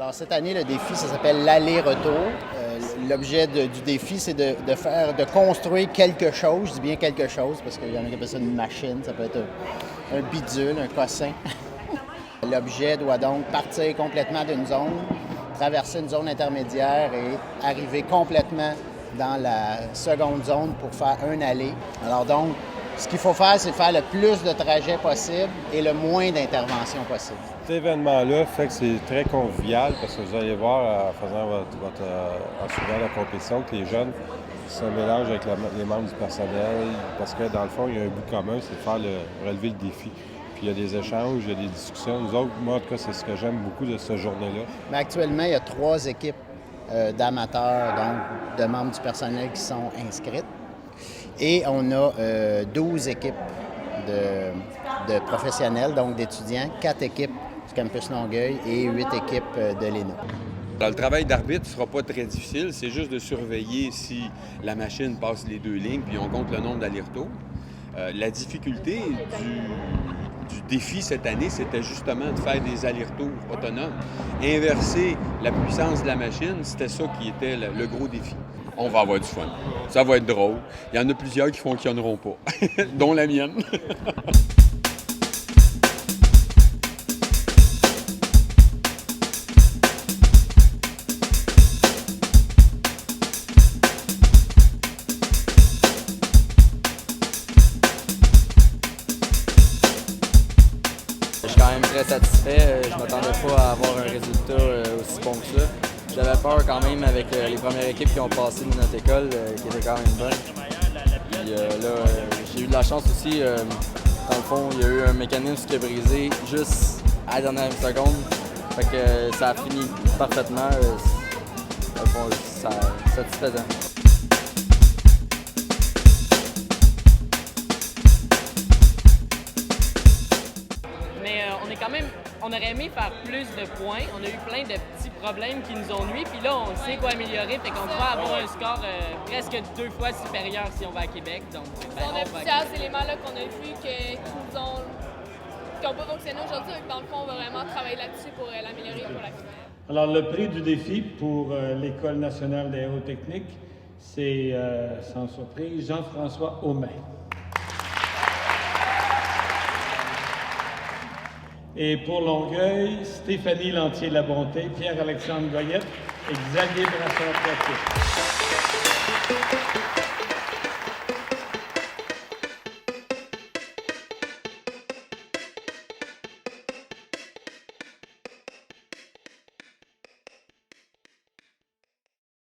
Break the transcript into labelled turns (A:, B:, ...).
A: Alors, cette année, le défi, ça s'appelle l'aller-retour. L'objet du défi, c'est de construire quelque chose. Je dis bien quelque chose parce qu'il y en a qui appellent ça une machine. Ça peut être un bidule, un cossin. L'objet doit donc partir complètement d'une zone, traverser une zone intermédiaire et arriver complètement dans la seconde zone pour faire un aller. Alors donc, ce qu'il faut faire, c'est faire le plus de trajets possible et le moins d'interventions possible.
B: Cet événement-là fait que c'est très convivial parce que vous allez voir en faisant en suivant la compétition que les jeunes se mélangent avec les membres du personnel parce que dans le fond, il y a un but commun, c'est de faire relever le défi. Puis il y a des échanges, il y a des discussions. Nous autres, moi en tout cas, c'est ce que j'aime beaucoup de cette journée-là.
A: Mais actuellement, il y a 3 équipes d'amateurs, donc de membres du personnel qui sont inscrites. Et on a 12 équipes de professionnels, donc d'étudiants, 4 équipes du campus Longueuil et 8 équipes de l'ENA.
C: Alors, le travail d'arbitre ne sera pas très difficile, c'est juste de surveiller si la machine passe les 2 lignes, puis on compte le nombre d'allers-retours. La difficulté du défi cette année, c'était justement de faire des allers-retours autonomes. Inverser la puissance de la machine, c'était ça qui était le gros défi. On va avoir du fun. Ça va être drôle. Il y en a plusieurs qui fonctionneront pas, dont la mienne.
D: Je suis quand même très satisfait. Je ne m'attendais pas à avoir un résultat aussi bon que ça. J'avais peur quand même avec les premières équipes qui ont passé de notre école, qui étaient quand même bonnes. Puis là, j'ai eu de la chance aussi. Dans le fond, il y a eu un mécanisme qui a brisé juste à la dernière seconde. Fait que ça a fini parfaitement. Dans le fond, c'est satisfaisant.
E: On aurait aimé faire plus de points. On a eu plein de petits problèmes qui nous ont nuit. Puis là, on sait quoi améliorer. Fait qu'on pourra avoir un score presque 2 fois supérieur si on va à Québec. Donc,
F: on a plusieurs éléments là, qu'on a vus qui n'ont pas fonctionné aujourd'hui. Dans le fond, on va vraiment travailler là-dessus pour l'améliorer pour la finale.
G: Alors, le prix du défi pour l'École nationale d'aérotechnique, c'est, sans surprise, Jean-François Aumain. Et pour Longueuil, Stéphanie Lantier-Labonté, Pierre-Alexandre Goyette et Xavier Brassard-Poitier.